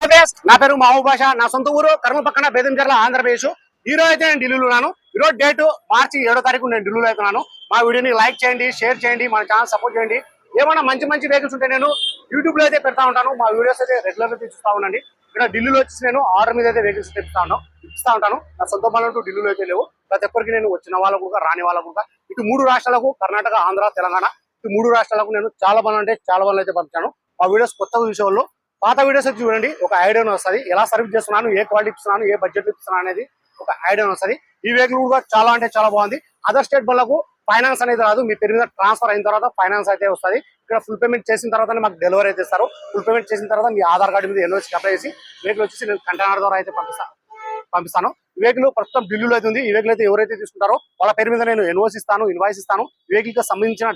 ఆంధ్రప్రదేశ్. నా పేరు మహబూబ్ బాషా. నా సొంత ఊరు కర్మ పక్కన బేదంచెర్ల ఆంధ్రప్రదేశ్. ఈ రోజు అయితే నేను ఢిల్లీలో ఉన్నాను. ఈ రోజు డేట్ మార్చి 7వ తారీఖు నేను ఢిల్లీలో అవుతున్నాను. మా వీడియోని లైక్ చేయండి, షేర్ చేయండి, మన ఛానల్ సపోర్ట్ చేయండి. ఏమైనా మంచి వెహికల్స్ ఉంటే నేను యూట్యూబ్ లో అయితే పెడతా ఉంటాను. మా వీడియోస్ అయితే రెగ్యులర్ గా చూస్తూ ఉండండి. ఇక్కడ ఢిల్లీలో వచ్చి నేను ఆర్డర్ మీద అయితే వెహికల్స్ ఇస్తా ఉంటాను. నా సొంత పనులు ఢిల్లీలో అయితే లేవు. ప్రతి ఒక్కరికి నేను వచ్చిన వాళ్ళకు రాని వాళ్ళకు ఇటు 3 రాష్ట్రాలకు కర్ణాటక, ఆంధ్ర, తెలంగాణ ఇటు 3 రాష్ట్రాలకు నేను చాలా పనులు అయితే పంపించాను. మా వీడియోస్ కొత్త విషయంలో పాత వీడియోస్ అయితే చూడండి, ఒక ఐడియా వస్తుంది. ఎలా సర్వీస్ చేస్తున్నాను, ఏ క్వాలిటీ ఇస్తున్నాను, ఏ బడ్జెట్ ఇస్తున్నాను అనేది ఒక ఐడియా వస్తుంది. ఈ వెహికల్ కూడా చాలా బాగుంది. అదర్ స్టేట్ వాళ్ళకు ఫైనాన్స్ అనేది రాదు. మీ పేరు మీద ట్రాన్స్ఫర్ అయిన తర్వాత ఫైనాన్స్ అయితే వస్తుంది. ఇక్కడ ఫుల్ పేమెంట్ చేసిన తర్వాత మాకు డెలివరీ అయితే ఇస్తారు. ఫుల్ పేమెంట్ చేసిన తర్వాత మీ ఆధార్ కార్డు మీద ఎన్ఓసి అప్లై చేసి వెహికల్ వచ్చేసి నేను కంటైనర్ ద్వారా అయితే పంపిస్తాను. ఈ వెహికల్ ప్రస్తుతం ఢిల్లీలో అయితే ఉంది. ఈ వెహికల్ అయితే ఎవరైతే తీసుకుంటారో వాళ్ళ పేరు మీద నేను ఎన్ఓసి ఇస్తాను, ఇన్వాయిస్ ఇస్తాను. ఈ వెహికల్ కి సంబంధించిన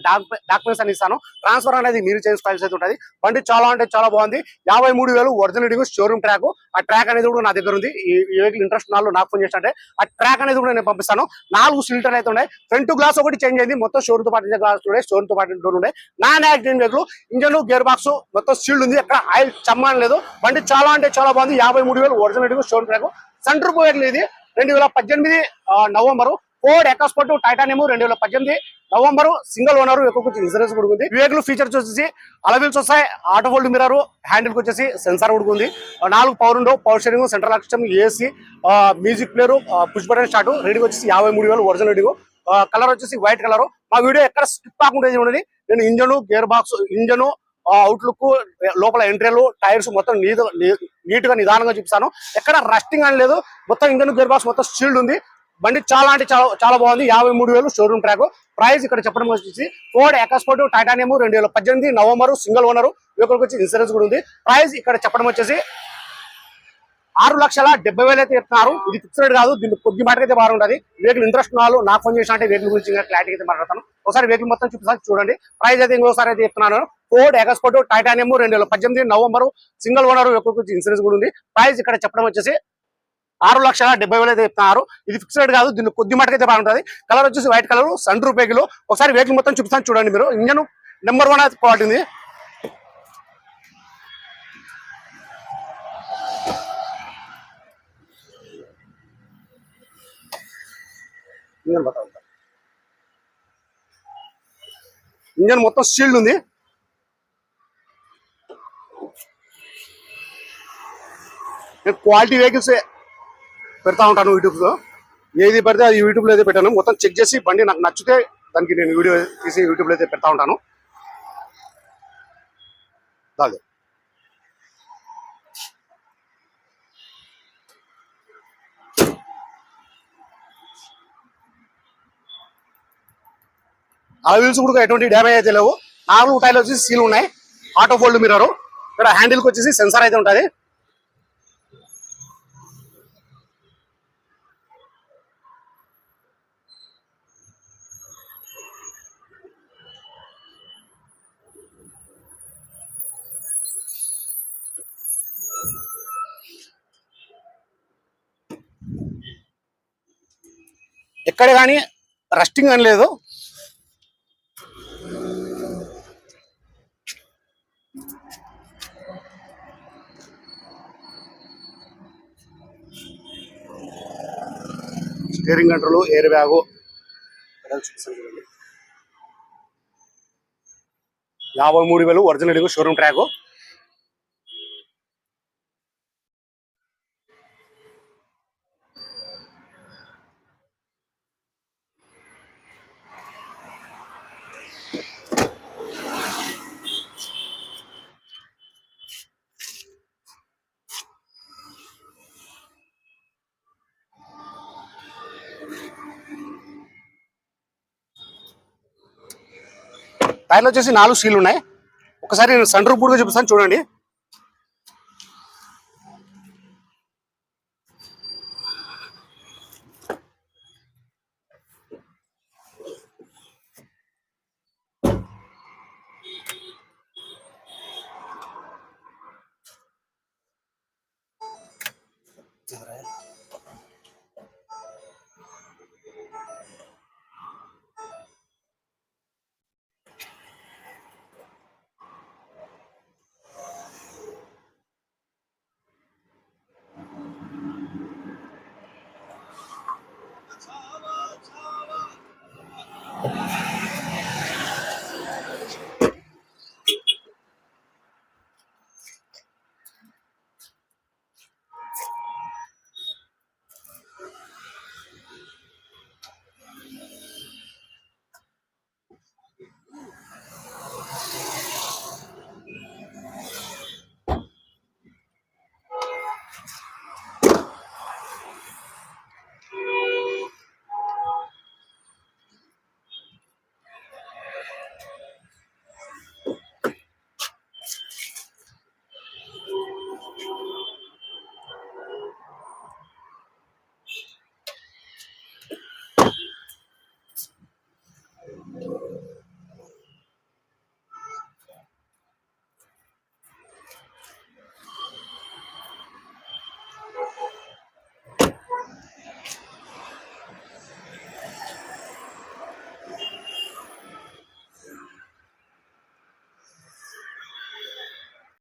డాక్యుమెంట్స్ అని ఇస్తాను. ట్రాన్స్ఫర్ అనేది మీరు చేసుకోవాల్సి అయితే ఉంటుంది. బండి చాలా బాగుంది. 53,000 ఒరిజినల్ షోరూమ్ ట్రాక్. ఆ ట్రాక్ అనేది కూడా నా దగ్గర ఉంది. ఈ వెహికల్ ఇంట్రెస్ట్ నాలుగు నాకు ఫోన్ చేసినట్టే ఆ ట్రాక్ అనేది కూడా నేను పంపిస్తాను. 4 సిలిండర్లు అయితే ఉన్నాయి. ఫ్రంట్ గ్లాస్ ఒకటి చేంజ్ అయింది. మొత్తం షోరూమ్ తో పాటు గ్లాస్ ఉండే, షోరూమ్ తో పాటు డోర్ ఉండే. Non accident vehicle, engine, gear box మొత్తం సీల్డ్ ఉంది. అక్కడ ఆయిల్ చమ్మని లేదు. బండి చాలా బాగుంది. 53,000 ఒరిజినల్ షోరూమ్ ట్రాక్. సెంటర్ పోయేట్లు ఇది 2018 November. Ford EcoSport titanium 2018 November. Single owner, ఎక్కువ ఇన్సూరెన్స్ కూడా ఉంది. వెహికల్ ఫీచర్స్ వచ్చేసి అలవీల్స్ వస్తాయి, ఆటో ఫోల్డ్ మిర్రర్, హ్యాండిల్ వచ్చేసి సెన్సార్ కూడా ఉంది. 4 power window, power steering, central system, AC, music player, push button start. Rating వచ్చేసి 53,000 ఒరిజినల్ రేటింగ్. కలర్ వచ్చేసి వైట్ కలర్. మా వీడియో ఎక్కడ స్కిప్ కాకుండా చూడండి. నేను engine, gear box, engine, outlook, లోపల ఎంట్రీలు, టైర్స్ మొత్తం నీట్ గా నిదానంగా చూపిస్తాను. ఎక్కడ రస్టింగ్ అని లేదు. మొత్తం ఇంజన్, గేర్ బాక్స్ మొత్తం షీల్డ్ ఉంది. బండి చాలా బాగుంది. 53,000 షోరూమ్ ట్రాక్. ప్రైస్ ఇక్కడ చెప్పడం వచ్చేసి Ford EcoSport titanium 2018 November. Single owner, vehicle వచ్చి ఇన్సూరెన్స్ కూడా ఉంది. ప్రైస్ ఇక్కడ చెప్పడం వచ్చేసి 6,70,000 అయితే చెప్తున్నారు. ఇది ఫిక్స్డ్ కాదు, దీన్ని కొద్ది మాటకి అయితే బాగుంటుంది. వెహికల్ ఇంట్రెస్ట్ వాళ్ళు నాకు ఫోన్ చేసిన అంటే వెహికల్ గురించి క్లారిటీ అయితే మాట్లాడతాను. ఒకసారి వెహికల్ మొత్తం చూపిస్తాను చూడండి. ప్రైస్ అయితే ఇంకోసారి అయితే చెప్తున్నాను. Ford EcoSport titanium 2018 November. Single owner, vehicle వచ్చి ఇన్సూరెన్స్ కూడా ఉంది. ప్రైస్ ఇక్కడ చెప్పడం వచ్చేసి 6,70,000 అయితే చెప్తున్నారు. ఇది ఫిక్స్డ్ కాదు, దీన్ని కొద్ది మాటకి అయితే బాగుంటుంది. కలర్ వచ్చేసి white colour, sun roof vehicle. ఒకసారి వెహికల్ మొత్తం చూపిస్తాను చూడండి. మీరు ఇంజన్ నెంబర్ 1 అయితే క్వాలిటీ ఉంది. ఇంజన్ మొత్తం షీల్డ్ ఉంది. నేను క్వాలిటీ వెహికల్స్ పెడతా ఉంటాను యూట్యూబ్ లో. ఏది పడితే అది యూట్యూబ్ లో అయితే పెట్టాను. మొత్తం చెక్ చేసి బండి నాకు నచ్చితే దానికి నేను వీడియో తీసి యూట్యూబ్ లో అయితే పెడతా ఉంటాను. దాని ఆ వీల్స్ కూడా ఎటువంటి డ్యామేజ్ అయితే లేవు. 4 టైర్లు వచ్చేసి సీల్ ఉన్నాయి. Auto fold mirror. ఇక్కడ హ్యాండిల్ కి వచ్చేసి సెన్సార్ అయితే ఉంటుంది. ఎక్కడ కానీ రస్టింగ్ అని లేదు. Steering control, air bag, 53,000 original showroom track. టైర్లు వచ్చేసి 4 సీల్ ఉన్నాయి. ఒకసారి నేను సన్ రూఫ్ కూడా చూపిస్తాను చూడండి.